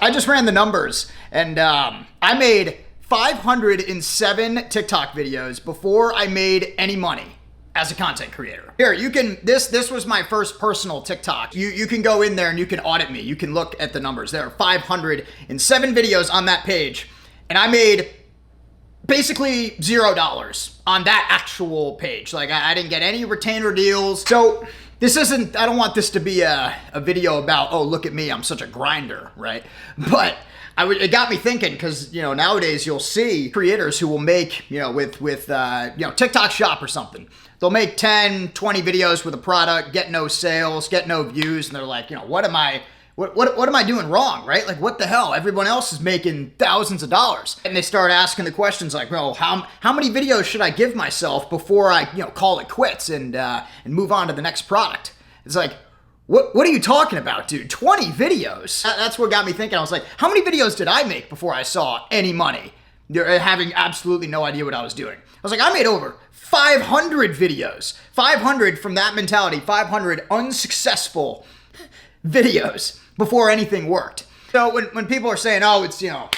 I just ran the numbers, and I made 507 TikTok videos before I made any money as a content creator. Here, you can, this was my first personal TikTok. You can go in there and you can audit me. You can look at the numbers. There are 507 videos on that page, and I made basically $0 on that actual page. Like, I didn't get any retainer deals. So this isn't, I don't want this to be a video about, oh, look at me, I'm such a grinder, right? But it got me thinking, because, you know, nowadays you'll see creators who will make, you know, with TikTok Shop or something. They'll make 10, 20 videos with a product, get no sales, get no views, and they're like, you know, what am I doing wrong, right? Like, what the hell? Everyone else is making thousands of dollars. And they start asking the questions like, well, how many videos should I give myself before I, you know, call it quits and move on to the next product? It's like, what are you talking about, dude? 20 videos? That's what got me thinking. I was like, how many videos did I make before I saw any money? Having absolutely no idea what I was doing. I was like, I made over 500 videos. 500 from that mentality, 500 unsuccessful videos before anything worked. So when people are saying, oh, it's, you know,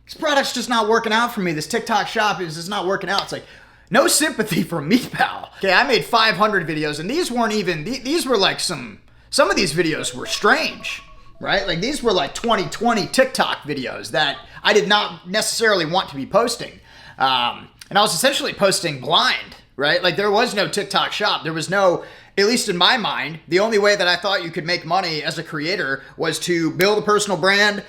this product's just not working out for me, this TikTok Shop is just not working out, it's like, no sympathy from me, pal. Okay, I made 500 videos, and these weren't even, these were like some of these videos were strange, right? Like, these were like 2020 TikTok videos that I did not necessarily want to be posting. And I was essentially posting blind, right? Like, there was no TikTok Shop. There was no, at least in my mind, the only way that I thought you could make money as a creator was to build a personal brand,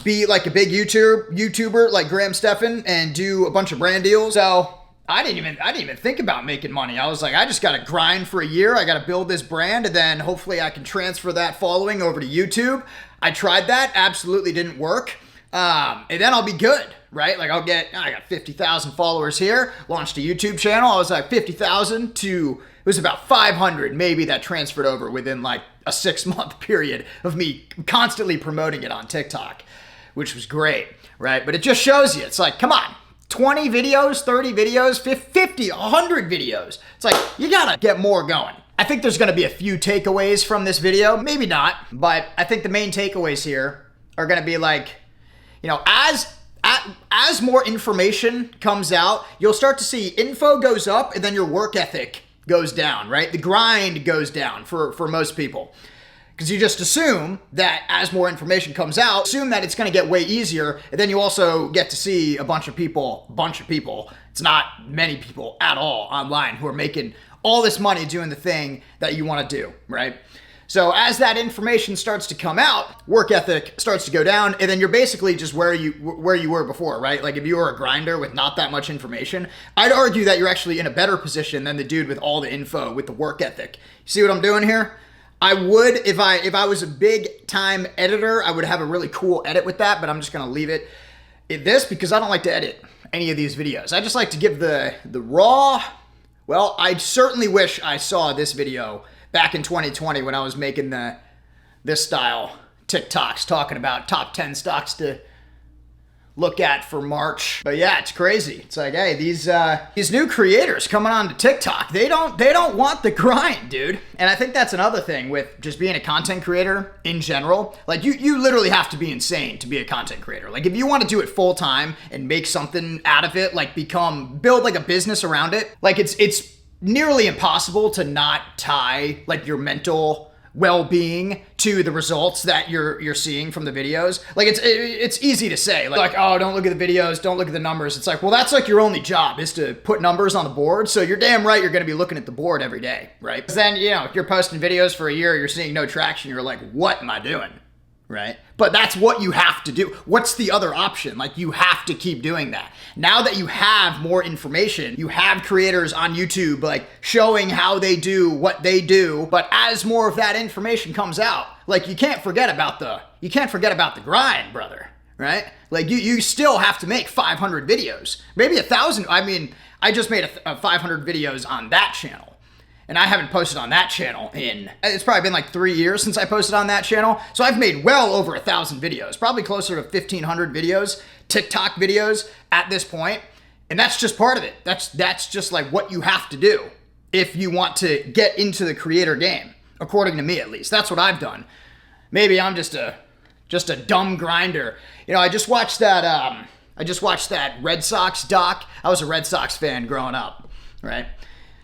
be like a big YouTuber like Graham Stephan, and do a bunch of brand deals. So I didn't even think about making money. I was like, I just got to grind for a year. I got to build this brand, and then hopefully I can transfer that following over to YouTube. I tried that, absolutely didn't work. And then I'll be good, right? Like, I got 50,000 followers here, launched a YouTube channel. I was like 50,000 to, it was about 500 maybe that transferred over within like a 6-month period of me constantly promoting it on TikTok, which was great, right? But it just shows you, it's like, come on, 20 videos, 30 videos, 50, 100 videos. It's like, you gotta get more going. I think there's gonna be a few takeaways from this video, maybe not, but I think the main takeaways here are gonna be like, you know, as more information comes out, you'll start to see info goes up and then your work ethic goes down, right? The grind goes down for most people. Because you just assume that as more information comes out, assume that it's going to get way easier, and then you also get to see a bunch of people, it's not many people at all online who are making all this money doing the thing that you want to do, right? So as that information starts to come out, work ethic starts to go down, and then you're basically just where you were before, right? Like, if you were a grinder with not that much information, I'd argue that you're actually in a better position than the dude with all the info with the work ethic. You see what I'm doing here? I would, if I was a big time editor, I would have a really cool edit with that, but I'm just gonna leave it at this because I don't like to edit any of these videos. I just like to give the raw, well, I certainly wish I saw this video back in 2020 when I was making this style TikToks talking about top 10 stocks to look at for March. But yeah, it's crazy. It's like, hey, these new creators coming on to TikTok, they don't want the grind, dude. And I think that's another thing with just being a content creator in general. Like, you literally have to be insane to be a content creator. Like, if you want to do it full time and make something out of it, like build like a business around it, like it's nearly impossible to not tie like your mental well-being to the results that you're seeing from the videos. Like, it's easy to say like, oh, don't look at the videos, don't look at the numbers. It's like, well, that's like your only job is to put numbers on the board. So you're damn right you're going to be looking at the board every day, right? Because then, you know, if you're posting videos for a year, you're seeing no traction, you're like, what am I doing? Right? But that's what you have to do. What's the other option? Like, you have to keep doing that. Now that you have more information, you have creators on YouTube like showing how they do what they do, but as more of that information comes out, like, you can't forget about the grind, brother, right? Like, you still have to make 500 videos, maybe 1,000. I mean, I just made a 500 videos on that channel. And I haven't posted on that channel it's probably been like 3 years since I posted on that channel. So I've made well over 1,000 videos, probably closer to 1,500 videos, TikTok videos at this point. And that's just part of it. That's just like what you have to do if you want to get into the creator game, according to me at least. That's what I've done. Maybe I'm just a just a dumb grinder. You know, I just watched that Red Sox doc. I was a Red Sox fan growing up, right?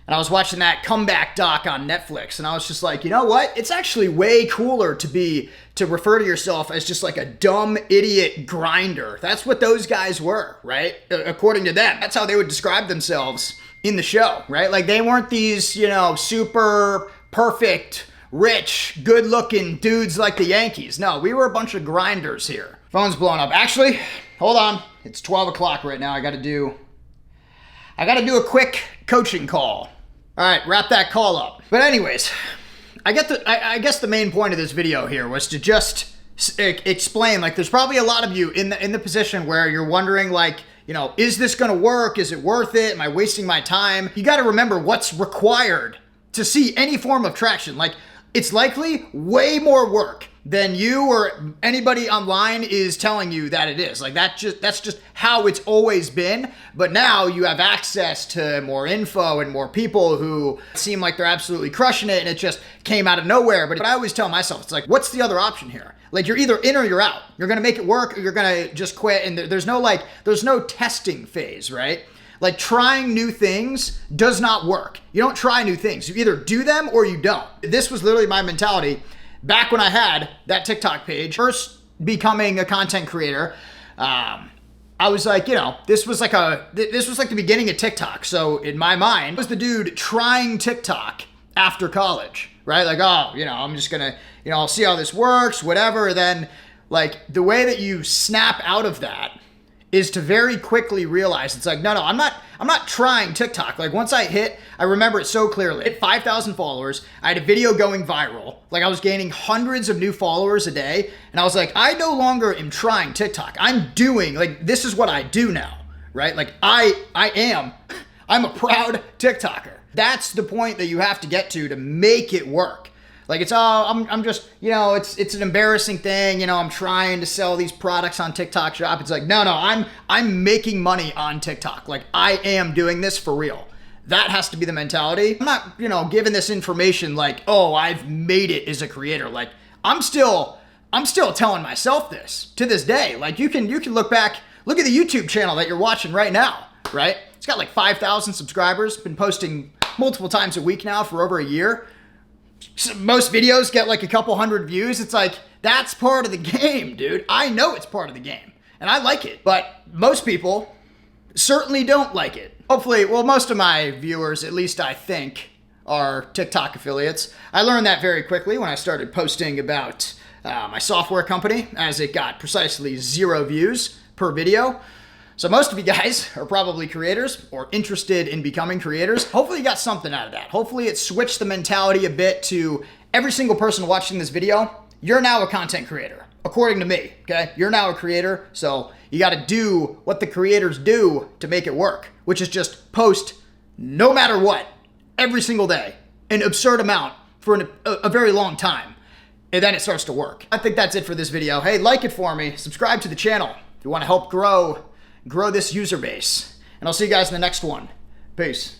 And I was watching that comeback doc on Netflix, and I was just like, you know what? It's actually way cooler to refer to yourself as just like a dumb idiot grinder. That's what those guys were, right? According to them. That's how they would describe themselves in the show, right? Like they weren't these, you know, super perfect, rich, good-looking dudes like the Yankees. No, we were a bunch of grinders here. Phone's blowing up. Actually, hold on. It's 12 o'clock right now. I gotta do a quick coaching call. All right, wrap that call up. But anyways, I guess the main point of this video here was to just explain, like, there's probably a lot of you in the position where you're wondering, like, you know, is this gonna work? Is it worth it? Am I wasting my time? You gotta remember what's required to see any form of traction. Like, it's likely way more work than you or anybody online is telling you that it is. Like that's just how it's always been. But now you have access to more info and more people who seem like they're absolutely crushing it, and it just came out of nowhere. But I always tell myself, it's like, what's the other option here? Like, you're either in or you're out. You're gonna make it work or you're gonna just quit. And there's no testing phase, right? Like, trying new things does not work. You don't try new things. You either do them or you don't. This was literally my mentality back when I had that TikTok page. First becoming a content creator, I was like, you know, this was like the beginning of TikTok. So in my mind, I was the dude trying TikTok after college, right? Like, oh, you know, I'm just gonna, you know, I'll see how this works, whatever. Then, like, the way that you snap out of that is to very quickly realize it's like, no, I'm not trying TikTok. Like, once I remember it so clearly. I hit 5,000 followers. I had a video going viral. Like, I was gaining hundreds of new followers a day. And I was like, I no longer am trying TikTok. I'm doing, like, this is what I do now, right? Like, I'm a proud TikToker. That's the point that you have to get to make it work. Like, it's I'm just, you know, it's an embarrassing thing. You know, I'm trying to sell these products on TikTok Shop. It's like, no, I'm making money on TikTok. Like, I am doing this for real. That has to be the mentality. I'm not, you know, giving this information like, oh, I've made it as a creator. Like, I'm still telling myself this to this day. Like, you can look back, look at the YouTube channel that you're watching right now, right? It's got like 5,000 subscribers. Been posting multiple times a week now for over a year. Most videos get like a couple hundred views. It's like, that's part of the game, dude. I know it's part of the game and I like it, but most people certainly don't like it. Hopefully, well, most of my viewers, at least I think, are TikTok affiliates. I learned that very quickly when I started posting about my software company, as it got precisely 0 views per video. So most of you guys are probably creators or interested in becoming creators. Hopefully you got something out of that. Hopefully it switched the mentality a bit to every single person watching this video, you're now a content creator, according to me, okay? You're now a creator, so you gotta do what the creators do to make it work, which is just post no matter what, every single day, an absurd amount for a very long time, and then it starts to work. I think that's it for this video. Hey, like it for me, subscribe to the channel if you wanna help grow this user base. And I'll see you guys in the next one. Peace.